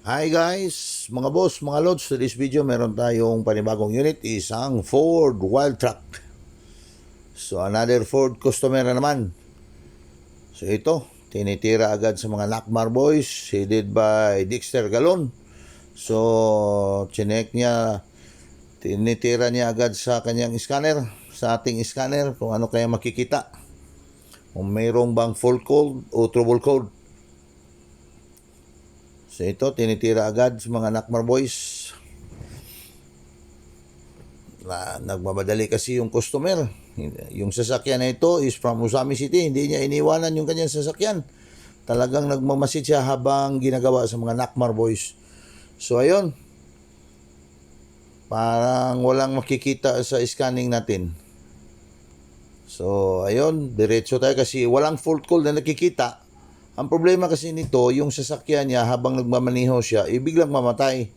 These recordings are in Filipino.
Hi guys, mga boss, mga lods. Sa this video, meron tayong panibagong unit, isang Ford Wildtrak. So another Ford customer na naman. So ito, tinitira agad sa mga Nakmar boys, headed by Dexter Galon. So chinek niya, tinitira niya agad sa kanyang scanner, sa ating scanner, kung ano kaya makikita. Kung mayroong bang full code o trouble code. So ito, tinitira agad sa mga Nakmar boys. Nagmamadali kasi yung customer. Yung sasakyan na ito is from Usami City. Hindi niya iniwanan yung kanyang sasakyan. Talagang nagmamasid siya habang ginagawa sa mga Nakmar boys. So ayun, parang walang makikita sa scanning natin. So ayun, diretso tayo kasi walang fault code na nakikita. Ang problema kasi nito, yung sasakyan niya habang nagmamaniho siya, biglang mamatay.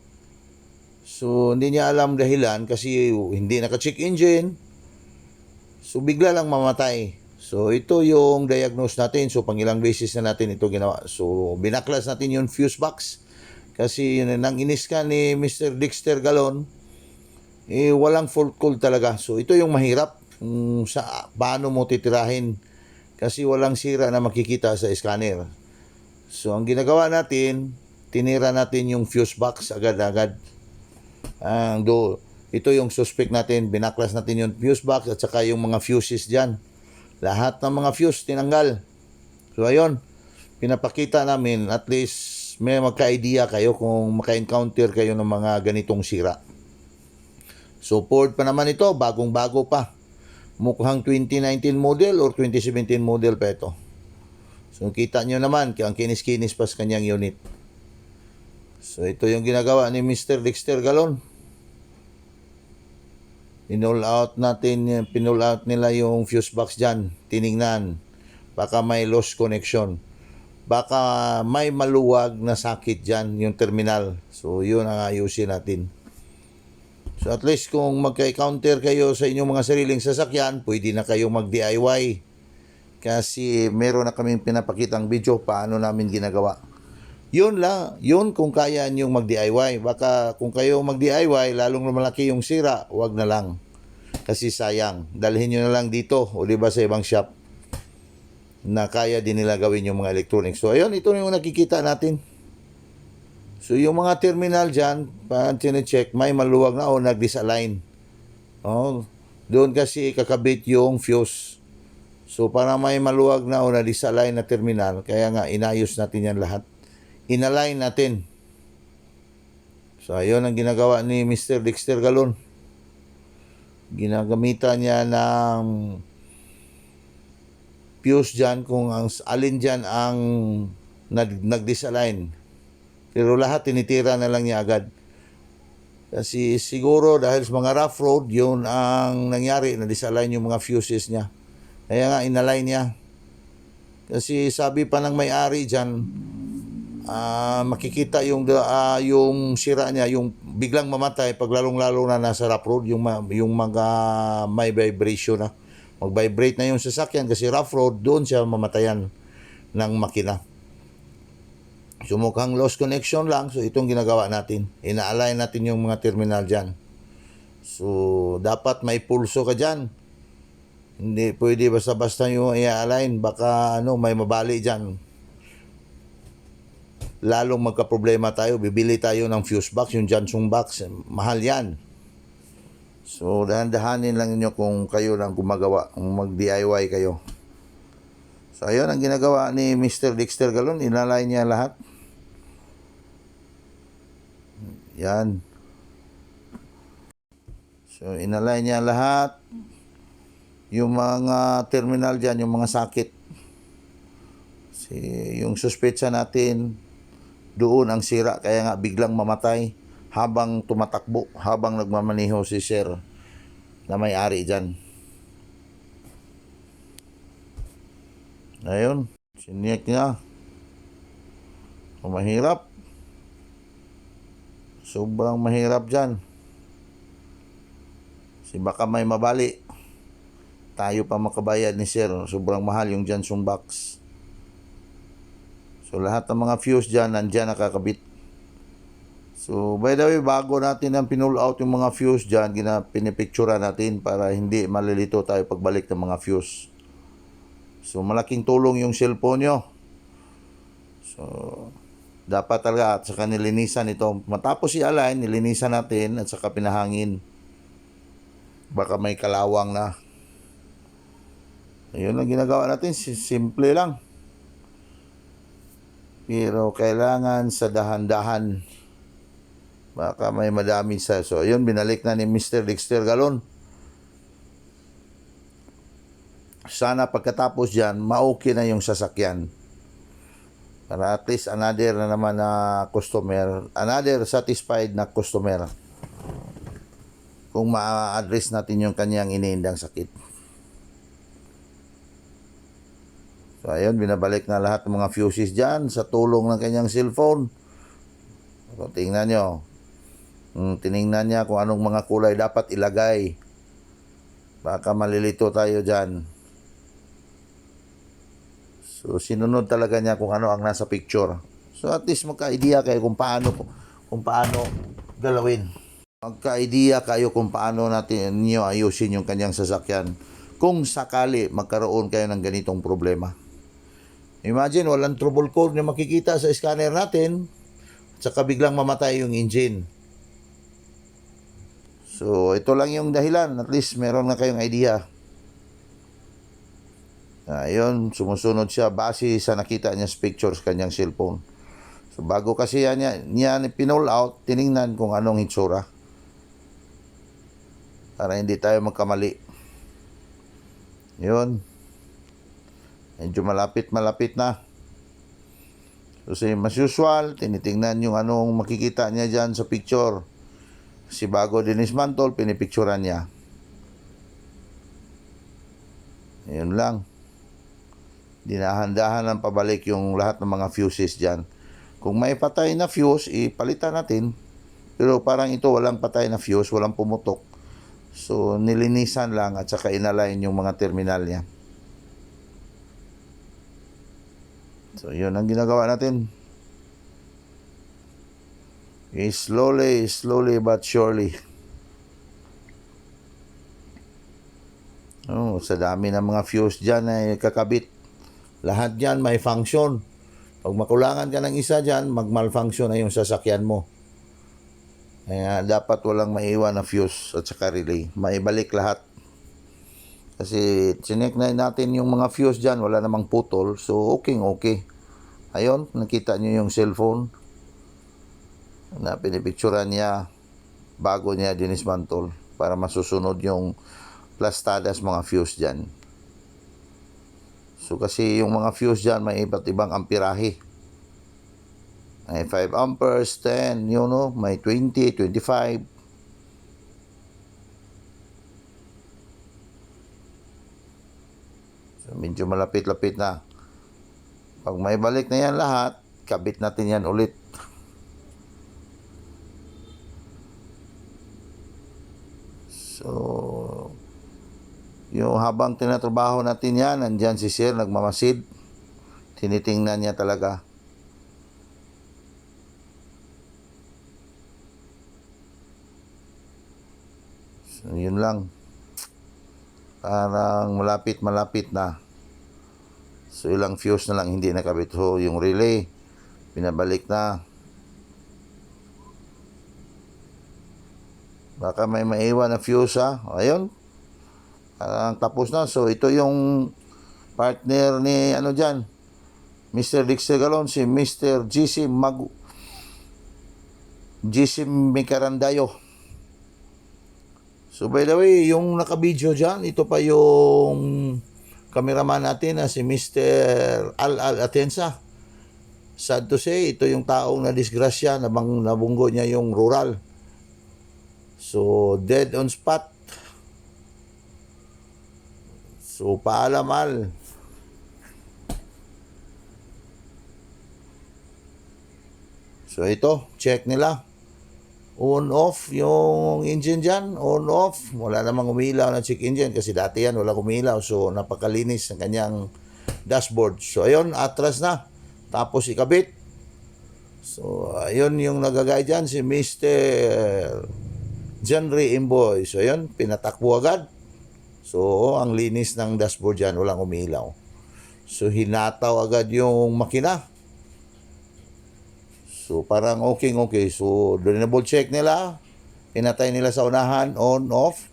So hindi niya alam dahilan kasi hindi naka-check engine. So bigla lang mamatay. So ito yung diagnose natin. So pangilang beses na natin ito ginawa. So binaklas natin yung fuse box. Kasi yun, nang iniskan ni Mr. Dexter Galon, walang fault code talaga. So ito yung mahirap sa paano mo titirahin kasi walang sira na makikita sa scanner. So ang ginagawa natin, tinira natin yung fuse box agad-agad. Ito yung suspect natin, binaklas natin yung fuse box at saka yung mga fuses dyan. Lahat ng mga fuse tinanggal. So ayun, pinapakita namin at least may magka-idea kayo kung maka-encounter kayo ng mga ganitong sira. So Ford pa naman ito, bagong-bago pa. Mukhang 2019 model or 2017 model pa ito. So kita nyo naman, ang kinis-kinis pa sa kanyang unit. So ito yung ginagawa ni Mr. Dexter Galon. Pinull out nila yung fuse box dyan. Tiningnan. Baka may lost connection. Baka may maluwag na sakit dyan yung terminal. So yun ang ayusin natin. So at least kung magka-counter kayo sa inyong mga sariling sasakyan, pwede na kayo mag-DIY. Kasi meron na kaming pinapakitang video paano namin ginagawa. Yun lang, yun kung kaya niyong mag-DIY. Baka kung kayo mag-DIY, lalong malaki yung sira, wag na lang. Kasi sayang, dalhin nyo na lang dito o diba sa ibang shop na kaya din nila gawin yung mga electronics. So ayun, ito yung nakikita natin. So yung mga terminal dyan, pag check may maluwag na o nag-disalign. Oh, doon kasi kakabit yung fuse. So para may maluwag na o na-disalign na terminal, kaya nga inayos natin yan lahat. Inalign natin. So ayun ang ginagawa ni Mr. Dexter Galon. Ginagamitan niya ng fuse dyan kung ang alin dyan ang nag-disalign. Pero lahat tinitira na lang niya agad. Kasi siguro dahil sa mga rough road, yun ang nangyari, na-disalign yung mga fuses niya. Kaya nga inalign niya. Kasi sabi pa ng may-ari dyan, makikita yung sira niya, yung biglang mamatay pag lalong-lalo na nasa rough road, yung mga may vibration na. Mag-vibrate na yung sasakyan kasi rough road, doon siya mamatayan ng makina. So mukhang lost connection lang. So itong ginagawa natin, ina-align natin yung mga terminal dyan. So dapat may pulso ka dyan. Hindi pwede basta-basta yung i-align, baka may mabali dyan. Lalong magka-problema tayo, bibili tayo ng fuse box, yung Johnson box, mahal yan. So dahan-dahanin lang niyo kung kayo lang gumagawa, kung mag-DIY kayo. So ayun ang ginagawa ni Mr. Dexter Galon, inalign niya lahat. Yan. So inalign niya lahat. Yung mga terminal dyan, yung mga sakit. Yung suspecha natin, doon ang sira, kaya nga biglang mamatay habang tumatakbo, habang nagmamaniho si sir na may-ari dyan. Ayun, sinek niya. Mahirap. Sobrang mahirap dyan. Baka may mabali. Tayo pa makabayad ni sir. Sobrang mahal yung Johnson box. So lahat ng mga fuse dyan, nandyan nakakabit. So, by the way, bago natin ang pinull out yung mga fuse dyan, pinipictura natin para hindi malilito tayo pagbalik ng mga fuse. So, malaking tulong yung cellphone nyo. So, dapat talaga at saka nilinisan ito. Matapos i-align, nilinisan natin at saka pinahangin. Baka may kalawang na. Ayun ang ginagawa natin. Simple lang. Pero kailangan sa dahan-dahan. Baka may madami sa... So, ayun, binalik na ni Mr. Dexter Galon. Sana pagkatapos dyan, ma-okay na yung sasakyan. Para at least another na naman na customer, another satisfied na customer. Kung ma-address natin yung kanyang iniindang sakit. So, ayun, binabalik na lahat ng mga fuses dyan sa tulong ng kanyang cellphone. So, tingnan nyo. Tiningnan niya kung anong mga kulay dapat ilagay. Baka malilito tayo dyan. So, sinunod talaga niya kung ano ang nasa picture. So, at least magka-idea kayo kung paano galawin. Magka-idea kayo kung paano natin niyo ayusin yung kanyang sasakyan. Kung sakali magkaroon kayo ng ganitong problema. Imagine, walang trouble code na makikita sa scanner natin. Tsaka biglang mamatay yung engine. So, ito lang yung dahilan. At least, meron na kayong idea. Ayun, sumusunod siya base sa nakita niya sa pictures kanyang cellphone. So, bago kasi niya pinull out, tiningnan kung anong hitsura. Para hindi tayo magkamali. Yun. Medyo malapit na. So, mas usual, tinitingnan yung anong makikita niya dyan sa picture. Si bago dinismantle, pinipicturan niya. Yun lang. Dinahan-dahan ng pabalik yung lahat ng mga fuses dyan. Kung may patay na fuse, ipalitan natin. Pero parang ito, walang patay na fuse, walang pumutok. So, nilinisan lang at saka inalign yung mga terminal niya. So, yun ang ginagawa natin. Slowly but surely. Oh, sa dami ng mga fuse dyan ay kakabit. Lahat dyan may function. Pag makulangan ka ng isa dyan, mag-malfunction na yung sasakyan mo. Kaya dapat walang maiwan na fuse at saka relay. Maibalik lahat. Kasi chinek na natin yung mga fuse dyan, wala namang putol. So okay. Ayun, nakita nyo yung cellphone na pinipicturan niya bago niya dinismantle para masusunod yung plastadas mga fuse dyan. So kasi yung mga fuse dyan may iba't ibang amperahe. May 5 amperes, 10, may 20, 25. So medyo malapit-lapit na. Pag may balik na yan lahat, kabit natin yan ulit. So, yung habang tinatrabaho natin yan, nandyan si Sir, nagmamasid. Tinitingnan niya talaga. So, yun lang. Parang malapit na. So, ilang fuse na lang hindi nakabit. So, yung relay, pinabalik na. Baka may maiwan na fuse ha. Ayun. Parang tapos na. So ito yung partner ni dyan. Mr. Dexter Galon, si Mr. GC Micarandayo. So by the way, yung nakabidyo dyan, ito pa yung cameraman natin na si Mr. Al Atensa. Sad to say, ito yung taong na disgrasya, nabunggo niya yung rural. So, dead on spot. So, paalam Al. So, ito, check nila. On-off yung engine dyan. On-off. Wala namang umilaw na check engine kasi dati yan, wala umilaw. So, napakalinis ng kanyang dashboard. So, ayun, atras na. Tapos ikabit. So, ayun yung nagagay dyan, si Mr. Janry Imboy. So, ayun, pinatakbo agad. So, ang linis ng dashboard dyan, walang umilaw. So, hinataw agad yung makina. So, parang okay. So, double check nila. Pinatay nila sa unahan, on, off.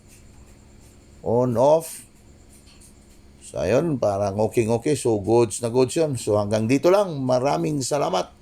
On, off. So, ayun, parang okay. So, goods na goods yun. So, hanggang dito lang. Maraming salamat.